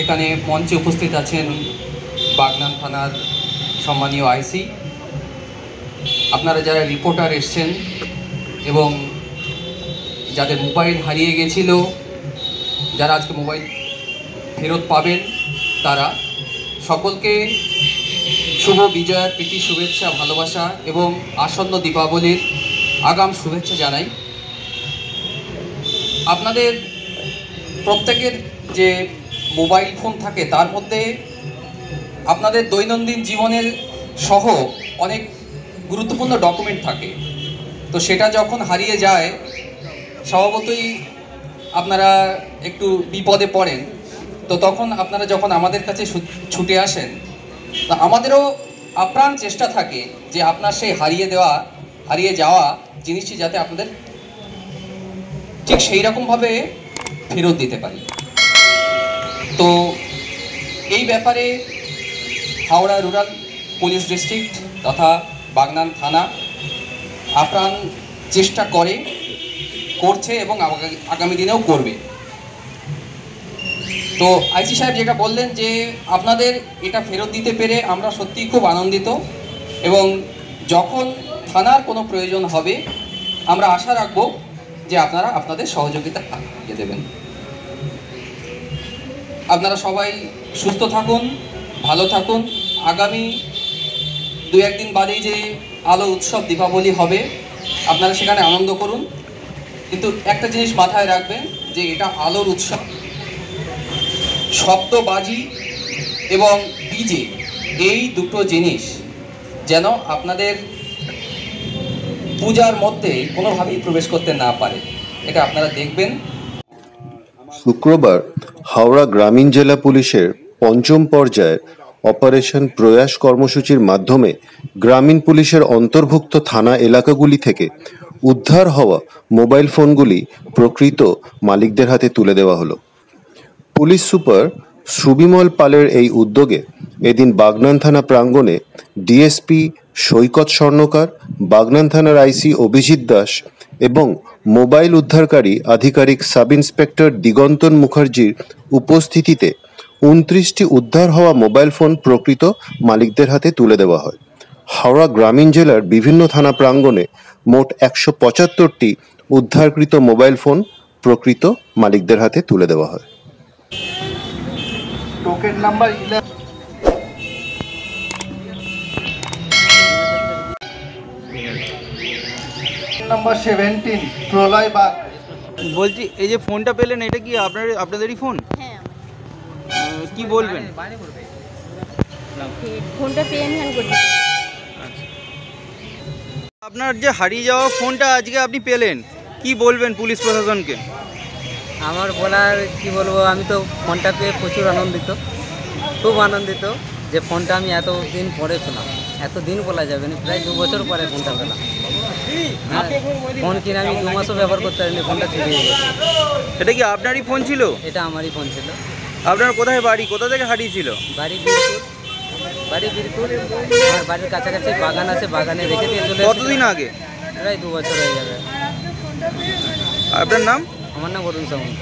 এখানে মঞ্চে উপস্থিত আছেন বাগনান থানার সম্মানীয় আইসি, আপনারা যারা রিপোর্টার এসছেন এবং যাদের মোবাইল হারিয়ে গেছিল, যারা আজকে মোবাইল ফেরত পাবেন, তারা সকলকে শুভ বিজয়ার প্রীতি শুভেচ্ছা, ভালোবাসা এবং আসন্ন দীপাবলির আগাম শুভেচ্ছা জানাই। আপনাদের প্রত্যেকের যে মোবাইল ফোন থাকে তার মধ্যে আপনাদের দৈনন্দিন জীবনের সহ অনেক গুরুত্বপূর্ণ ডকুমেন্ট থাকে। তো সেটা যখন হারিয়ে যায় স্বভাবতই আপনারা একটু বিপদে পড়েন। তো তখন আপনারা যখন আমাদের কাছে ছুটে আসেন, তা আমাদেরও আপ্রাণ চেষ্টা থাকে যে আপনার সেই হারিয়ে যাওয়া জিনিসটি যাতে আপনাদের ঠিক সেই রকমভাবে ফেরত দিতে পারি। তো এই ব্যাপারে হাওড়া রুরাল পুলিশ ডিস্ট্রিক্ট তথা বাগনান থানা আপ্রাণ চেষ্টা করছে এবং আগামী দিনেও করবে। তো আইসি সাহেব যেটা বললেন যে আপনাদের এটা ফেরত দিতে পেরে আমরা সত্যিই খুব আনন্দিত, এবং যখন থানার কোনো প্রয়োজন হবে আমরা আশা রাখব যে আপনারা আপনাদের সহযোগিতা দেবেন। আপনারা সবাই সুস্থ থাকুন, ভালো থাকুন। আগামী 2-1 দিন বাদেই যে আলো উৎসব দীপাবলি হবে, আপনারা সেখানে আনন্দ করুন, কিন্তু একটা জিনিস মাথায় রাখবেন যে এটা আলোর উৎসব। শব্দবাজি এবং ডিজে এই দুটো জিনিস যেন আপনাদের পূজার মধ্যে কোনোভাবেই প্রবেশ করতে না পারে, এটা আপনারা দেখবেন। শুক্রবার হাওড়া গ্রামীণ জেলা পুলিশের 5ম পর্যায়ের অপারেশন প্রয়াস কর্মসূচির মাধ্যমে গ্রামীণ পুলিশের অন্তর্ভুক্ত থানা এলাকাগুলি থেকে উদ্ধার হওয়া মোবাইল ফোনগুলি প্রকৃত মালিকদের হাতে তুলে দেওয়া হলো। পুলিশ সুপার সুবিমল পালের এই উদ্যোগে এদিন বাগনান থানা প্রাঙ্গণে ডিএসপি সৈকত স্বর্ণকার, বাগনান থানার আইসি অভিজিৎ দাস এবং মোবাইল উদ্ধারকারী আধিকারিক সাব ইন্সপেক্টর দিগন্তন মুখার্জির উপস্থিতিতে 29টি উদ্ধার হওয়া মোবাইল ফোন প্রকৃত মালিকদের হাতে তুলে দেওয়া হয়। হাওড়া গ্রামীণ জেলার বিভিন্ন থানা প্রাঙ্গণে মোট 175টি উদ্ধারকৃত মোবাইল ফোন প্রকৃত মালিকদের হাতে তুলে দেওয়া হয়। টোকেন নাম্বার 17 প্রলয় বাগ। বলছি, এই যে ফোনটা পেলেন এটা কি আপনাদেরই ফোন? হ্যাঁ, কি বলবেন? ফোনটা পেয়ে আমি হ্যান্ড করছি। আপনার যে হারিয়ে যাওয়া ফোনটা আজকে আপনি পেলেন, কি বলবেন পুলিশ প্রশাসনকে? আমার বলার কি বলবো, আমি তো ফোনটা পেয়ে প্রচুর আনন্দিত, খুব আনন্দিত যে ফোনটা আমি এতদিন পরে পেলাম। এতদিন বলা যাবে না, প্রায় 2 বছর পরে ফোনটা পেলাম। ফোন কিনে আমি 2 মাসও ব্যবহার করতে পারিনি, ফোনটা চুরি হয়ে গেছে। এটা কি আপনারই ফোন ছিল? এটা আমারই ফোন ছিল। আপনার কোথায় বাড়ি, কোথা থেকে হারিয়েছিল? বাড়ি বীরপুর। আমার বাড়ির কাছাকাছি বাগান আছে, বাগানে রেখে দিয়ে চলে। কতদিন আগে? প্রায় 2 বছর হয়ে যাবে। আপনার নাম? আমার নাম অরুণ সামন্ত।